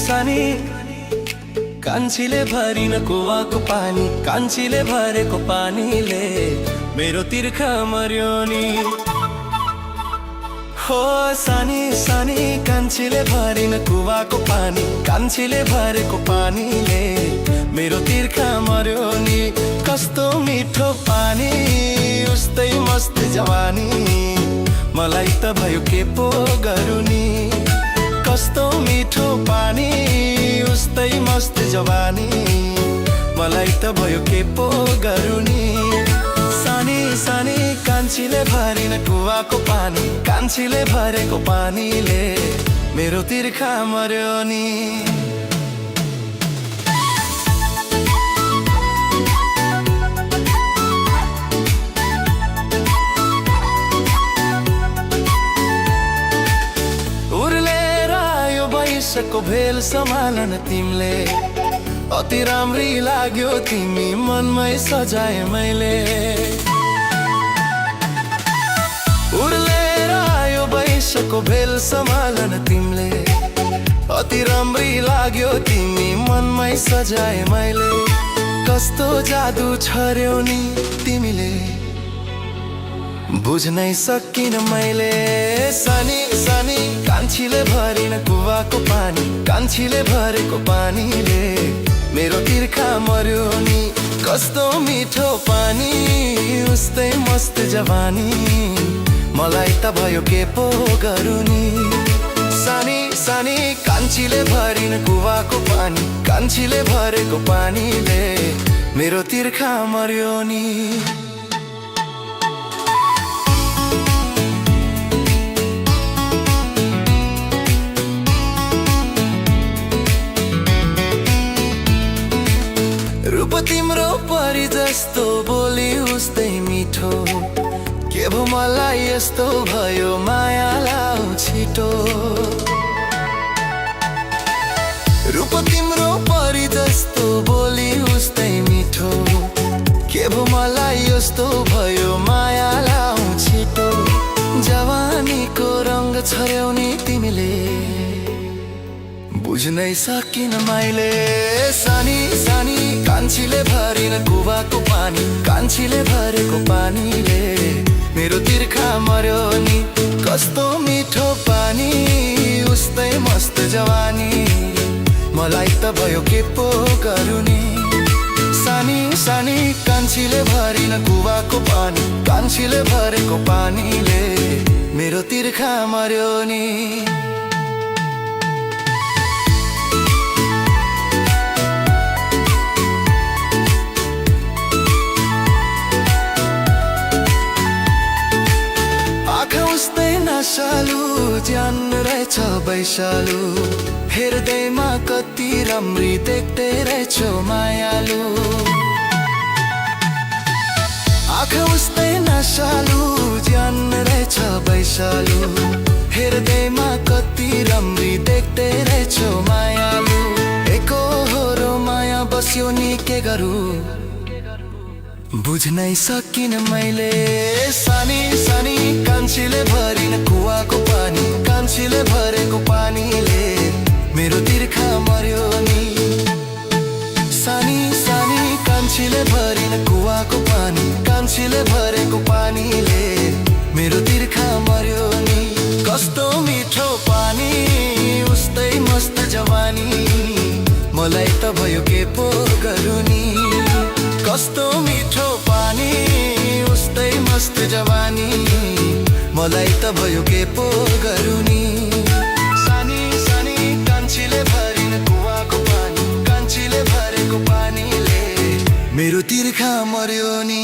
सानी कान्छीले भरिन कुवाको पानी, कान्छीले भरेको पानीले मेरो तिर्खा मर्यो नि। हो सानी सानी कान्छीले भरिन कुवाको पानी, कान्छीले भरेको पानीले मेरो तिर्खा मर्यो नि। कस्तो मिठो पानी उस्तै मस्त जवानी, मलाई त भयो के पो गरौँ नि। कस्तो मिठो पानी उस्तै मस्त जवानी, मलाई त भयो के पो गरौँ नि। सानी सानी कान्छीले भरिन कुवाको पानी, कान्छीले भरेको पानीले मेरो तिर्खा मर्यो नि। को भेल सम्हालन तिमीले, अति राम्री लाग्यो तिमी मनमै सजाए मैले। उर्लेर आयो वैशको भेल सम्हालन तिमीले, अति राम्री लाग्यो तिमी मनमै सजाए मैले। कस्तो जादु छर्यौ नि तिमीले, बुझ्नै सकिन मैले। सानी सानी कान्छीले भरिन कुवाको पानी, कान्छीले भरेको पानीले मेरो तिर्खा मर्यो नि। कस्तो मिठो पानी उस्तै मस्त जवानी, मलाई त भयो के पो गरौँ नि। सानी सानी कान्छीले भरिन कुवाको पानी, कान्छीले भरेको पानीले मेरो तिर्खा मर्यो नि। रूप तिम्रो परी जस्तो बोली उस्तै मिठो, के भो मलाई यस्तो भयो माया लाऊ छिटो। रूप तिम्रो परी जस्तो बोली उस्तै मिठो, के भो मलाई यस्तो भयो माया लाऊ छिटो। जवानीको रङ्ग छर्यौ नि तिमीले, बुझ्नै सकिन मैले। सानी सानी कान्छीले भरिन कुवाको पानी, कान्छीले भरेको पानीले मेरो तिर्खा मर्यो नि। कस्तो मिठो पानी उस्तै मस्त जवानी, मलाई त भयो के पो गरौँ नि। सानी सानी कान्छीले भरिन कुवाको पानी, कान्छीले भरेको पानीले मेरो तिर्खा मर्यो नि। उस्तै नशालु ज्यान रहेछ वैशालु, हेर्दैमा कति राम्री देख्दै रहेछौ मायालु। आँखा उस्तै नशालु ज्यान रहेछ वैशालु, हेर्दैमा कति राम्री देख्दै रहेछौ मायालु। एकहोरो माया बस्यो नि के गरौँ, बुझ्नै सकिन मैले। सानी सानी कान्छीले भरिन कुवाको पानी, कान्छीले भरेको पानीले मेरो तिर्खा मर्यो नि। सानी सानी कान्छीले भरिन कुवाको पानी, कान्छीले भरेको पानीले मेरो तिर्खा मर्यो नि। कस्तो मिठो पानी उस्तै मस्त जवानी, मलाई त भयो के पो गरौँ नि। कस्तो मिठो पानी उस्तै मस्त जवानी, मलाई त भयो के पो गरौँ नि। सानी सानी कान्छीले भरिन कुवाको पानी, कान्छीले भरेको पानीले मेरो तिर्खा मर्यो नि।